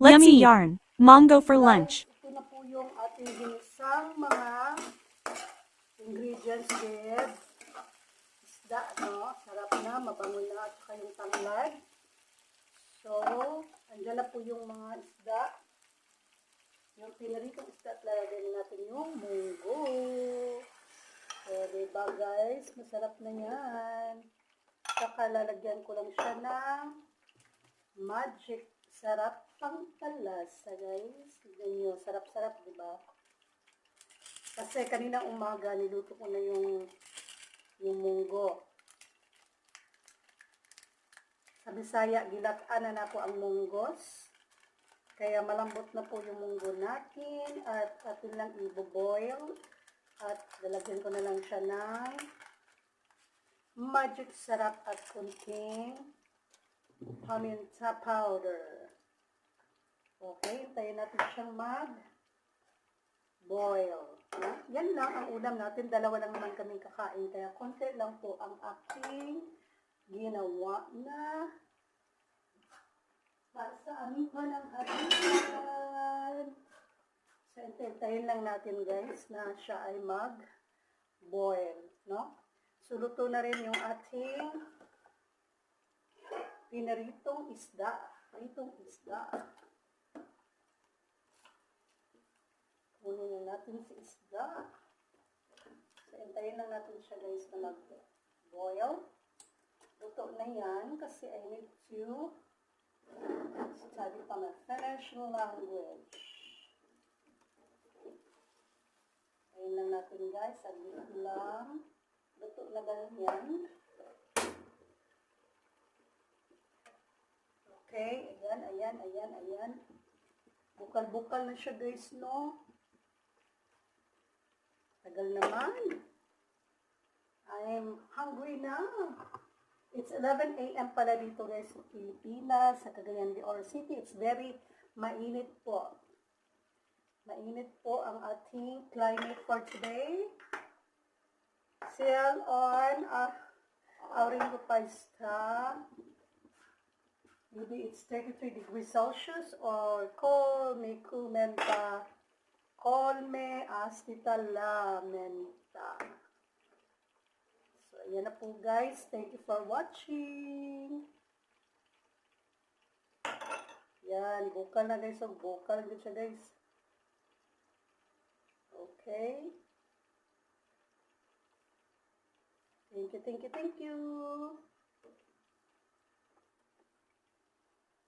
Let's eat yarn. Mango for lunch. Ito na po yung ating ginisang mga ingredients with isda, no? Sarap na, mabango na, at saka yung tanglad. So, andyan na po yung mga isda. Yung pinaritong isda at lalagyan natin yung munggo. So, diba guys, masarap na yan. Saka lalagyan ko lang siya ng magic sarap pang palasa, guys. Tignan nyo, sarap-sarap, diba? Kasi kaninang umaga, niluto ko na yung munggo. Sa Bisaya, gilataan na po ang munggos. Kaya malambot na po yung munggo natin. At atin lang i-boil. At lalagyan ko na lang siya ng magic sarap at kunting paminta powder. Okay, hintayin natin siyang mag-boil. Yan lang ang ulam natin. Dalawa lang naman kaming kakain. Kaya konti lang po ang aking ginawa na para sa aming pananghalian. So, hintayin lang natin guys na siya ay mag-boil. No? So, luto na rin yung ating pinaritong isda. Pritong isda. Kunin na natin si isda. So, hintayin lang natin siya guys na mag-boil. Luto na yan kasi I need to study pa my Finnish language. Hintayin lang natin guys. Saglit lang. Luto na ganyan. Okay. Ayan. Bukal-bukal na siya guys, no? Tagal naman. I'm hungry now. It's 11 a.m. pala dito guys sa Pilipinas, sa Cagayan de Oro City. It's very mainit po. Mainit po ang ating climate for today. Still on Auringo Paista. Maybe it's 33 degrees Celsius or call me kumenta. Call me astita la menta. So, ayan na po guys. Thank you for watching. Yan. Bukal na guys. Bukal din siya guys. Okay. Thank you.